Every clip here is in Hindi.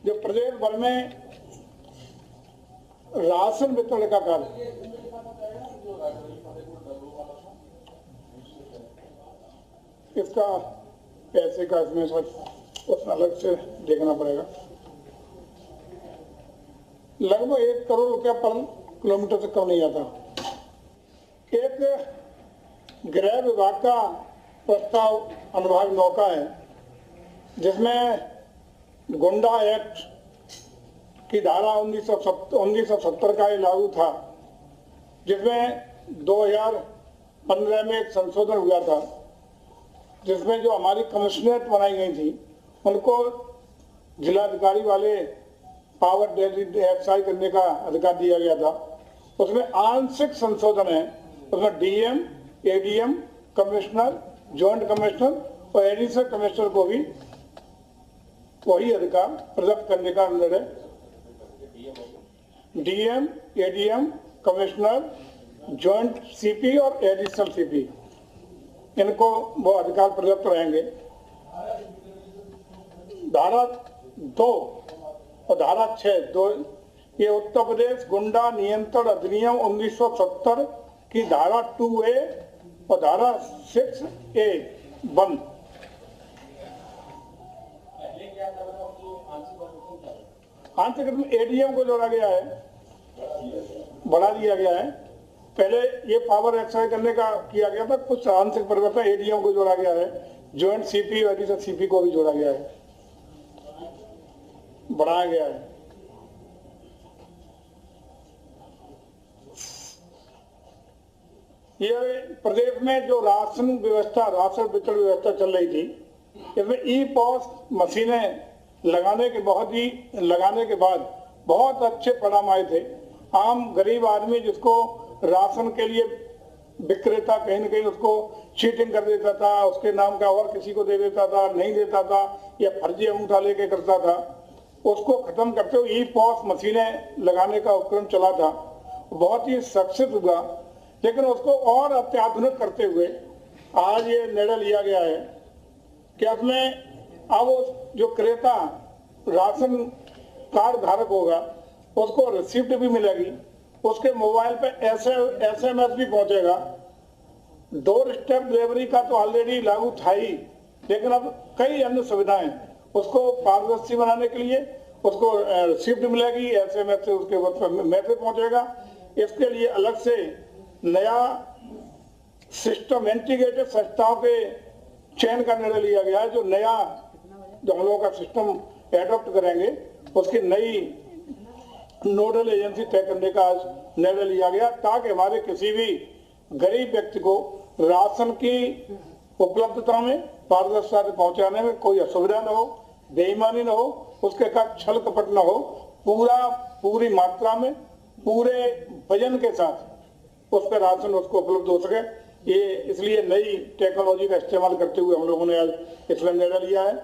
जो प्रदेश भर में राशन वितरण का कार्य, इसका पैसे का इसमें उसमें अलग से देखना पड़ेगा। लगभग 1 करोड़ रुपया पर किलोमीटर से कम नहीं आता। एक गृह विभाग का प्रस्ताव अनुभाग 9 का है, जिसमें गुंडा एक्ट की धारा 1970 का ये लागू था, जिसमें 2015 में एक संशोधन हुआ था, जिसमें जो हमारी कमिश्नरेट बनाई गई थी उनको जिलाधिकारी वाले पावर एक्सरसाइज करने का अधिकार दिया गया था। उसमें आंशिक संशोधन है, उसमें DM, ADM, commissioner, joint commissioner और एडिशनल कमिश्नर को भी वही अधिकार प्रदत्त करने का निर्णय, DM, ADM, commissioner, joint CP और एडिशनल सीपी, इनको वो अधिकार प्रदत्त रहेंगे। धारा 2 और धारा 6 ये उत्तर प्रदेश गुंडा नियंत्रण अधिनियम 1970 की धारा 2A और धारा 6A बंद। आंशिक में एडीएम को जोड़ा गया है, बढ़ा दिया गया है। पहले ये पावर एक्सरसाइज करने का किया गया था, कुछ आंशिक परिवर्तन एडीएम को जोड़ा गया है, जॉइंट सीपी और एडिशनल सीपी को भी जोड़ा गया है, बढ़ाया गया है। ये प्रदेश में जो राशन वितरण व्यवस्था चल रही थी, इसमें ई पॉस मशीनें लगाने के बाद बहुत अच्छे परिणाम आए थे। आम गरीब आदमी जिसको राशन के लिए विक्रेता कहीं न कहीं उसको चीटिंग कर देता था, उसके नाम का और किसी को दे देता था, नहीं देता था या फर्जी अंगूठा लेके करता था, उसको खत्म करते हुए ई पॉस मशीनें लगाने का उपक्रम चला था, बहुत ही सक्सेस हुआ। लेकिन उसको और अत्याधुनिक करते हुए आज ये निर्णय लिया गया है कि उसमें अब जो क्रेता राशन कार्ड धारक होगा उसको रिसिप्ट भी मिलेगी, उसके मोबाइल पे SMS भी पहुंचेगा। डोर स्टेप डिलीवरी का तो ऑलरेडी लागू था ही, लेकिन अब कई अन्य सुविधाएं उसको पारदर्शी बनाने के लिए उसको रिसिप्ट मिलेगी, SMS से उसके मैसेज पहुंचेगा। इसके लिए अलग से नया सिस्टम इंटीग्रेटेड संस्थाओं के चयन का निर्णय लिया गया है। जो नया जो हम लोगों का सिस्टम एडॉप्ट करेंगे उसकी नई नोडल एजेंसी तय करने का आज निर्णय लिया गया, ताकि हमारे किसी भी गरीब व्यक्ति को राशन की उपलब्धता में पारदर्शिता से पहुंचाने में कोई असुविधा न हो, बेईमानी न हो, उसके साथ छल कपट न हो, पूरी मात्रा में पूरे वजन के साथ उस पर राशन उसको उपलब्ध हो सके। ये इसलिए नई टेक्नोलॉजी का इस्तेमाल करते हुए हम लोगों ने आज इसमें निर्णय लिया है।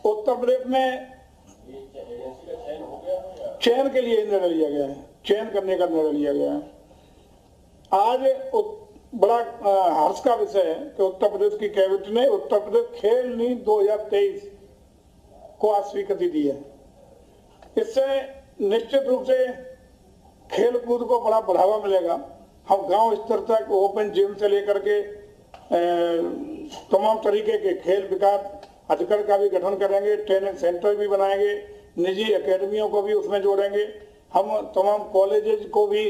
उत्तर प्रदेश में चयन के लिए निर्णय लिया गया है, चयन करने का निर्णय लिया गया है। आज बड़ा हर्ष का विषय है कि उत्तर प्रदेश की कैबिनेट ने उत्तर प्रदेश खेल नीति 2023 को आज स्वीकृति दी है। इससे निश्चित रूप से खेल कूद को बड़ा बढ़ावा मिलेगा। हम गांव स्तर तक ओपन जिम से लेकर के तमाम तरीके के खेल विकास अधिकार का भी गठन करेंगे, ट्रेनिंग सेंटर भी बनाएंगे, निजी एकेडमियों को भी उसमें जोड़ेंगे, हम तमाम कॉलेजेस को भी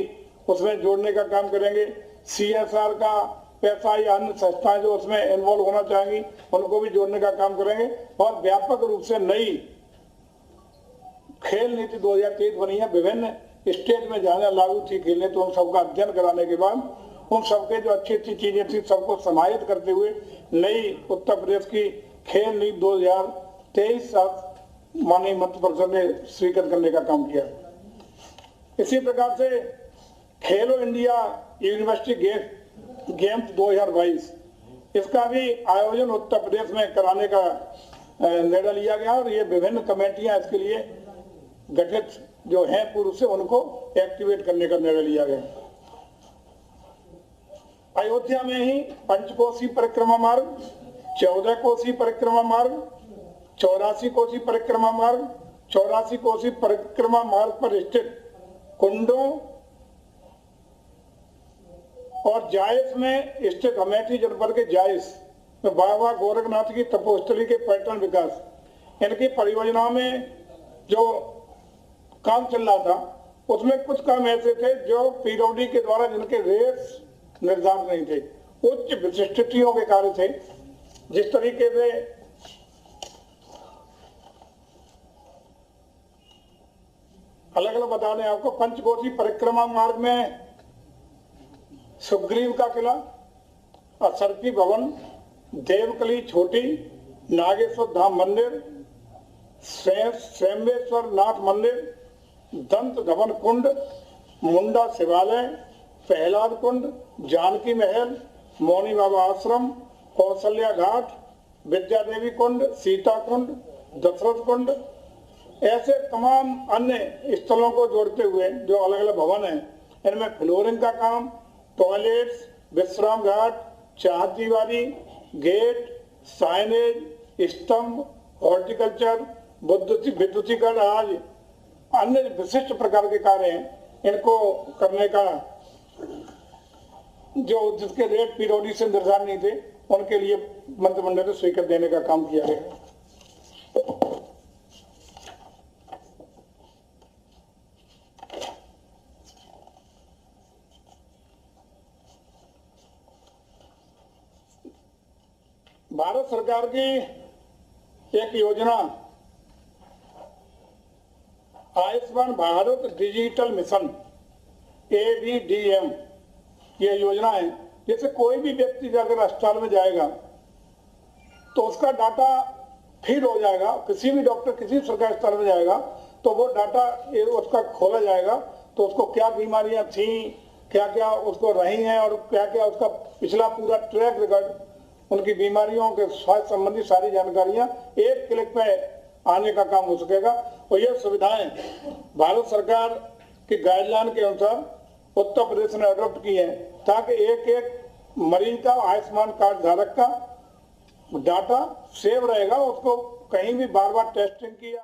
उसमें जोड़ने का काम करेंगे। CSR का पैसा या अन्य संस्थाएं जो उसमें इन्वॉल्व होना चाहेंगी उनको भी जोड़ने का काम करेंगे। और व्यापक रूप से नई खेल नीति 2023 बनी है। विभिन्न स्टेट में जहाँ लागू थी खेलने, तो उन सबका अध्ययन कराने के बाद उन सबके जो अच्छी अच्छी चीजें थी सबको समाहित करते हुए नई उत्तर प्रदेश की खेल नीति 2023 माननीय मंत्रिपरिषद ने स्वीकृत करने का काम किया। इसी प्रकार से खेलो इंडिया यूनिवर्सिटी गेम्स 2022 इसका भी आयोजन उत्तर प्रदेश में कराने का निर्णय लिया गया और ये विभिन्न कमेटियां इसके लिए गठित जो हैं पूर्व से उनको एक्टिवेट करने का निर्णय लिया गया। अयोध्या में ही पंचकोसी परिक्रमा मार्ग, 14 कोसी परिक्रमा मार्ग, 84 कोसी परिक्रमा मार्ग 84 कोसी परिक्रमा मार्ग पर स्थित कुंडों और जायस में स्थित अमेठी जनपद के जायस में बाबा गोरखनाथ की तपोस्थली के पर्यटन विकास, इनकी परियोजना में जो काम चल रहा था उसमें कुछ काम ऐसे थे जो पीडब्ल्यूडी के द्वारा जिनके रेट्स निर्धारित नहीं थे, उच्च विशिष्टताओं के कार्य थे। जिस तरीके से अलग अलग बता दें आपको, पंचकोसी परिक्रमा मार्ग में सुग्रीव का किला, असरफी भवन, देवकली छोटी, नागेश्वर धाम मंदिर, स्वयंबेश्वर नाथ मंदिर, दंत धवन कुंड, मुंडा शिवालय, प्रहलाद कुंड, जानकी महल, मौनी बाबा आश्रम, कौशल्या घाट, विद्या देवी कुंड, सीता कुंड, दशरथ कुंड, ऐसे तमाम अन्य स्थलों को जोड़ते हुए जो अलग अलग भवन हैं, इनमें फ्लोरिंग का काम, टॉयलेट्स, विश्राम घाट, चार दीवारी, गेट, साइनेज, स्तंभ, हॉर्टिकल्चर, विद्युतीकरण आज अन्य विशिष्ट प्रकार के कार्य हैं, इनको करने का जो जिसके रेट पीडब्ल्यूडी से निर्धारित नहीं थे उनके लिए मंत्रिमंडल ने स्वीकृति देने का काम किया है। भारत सरकार की एक योजना Ayushman Bharat digital mission ABDM ये योजना है, जैसे कोई भी व्यक्ति अगर अस्पताल में जाएगा तो उसका डाटा फीड हो जाएगा, किसी भी डॉक्टर किसी सरकारी अस्पताल में जाएगा तो वो डाटा उसका खोला जाएगा, तो उसको क्या बीमारियां थी, क्या क्या उसको रही हैं और क्या क्या उसका पिछला पूरा ट्रैक रिकॉर्ड, उनकी बीमारियों के स्वास्थ्य संबंधी सारी जानकारियां एक क्लिक पे आने का काम हो सकेगा। और ये सुविधाएं भारत सरकार की गाइडलाइन के अनुसार उत्तर प्रदेश ने अडॉप्ट की है, ताकि एक एक मरीज का, आयुष्मान कार्ड धारक का डाटा सेव रहेगा, उसको कहीं भी बार बार टेस्टिंग किया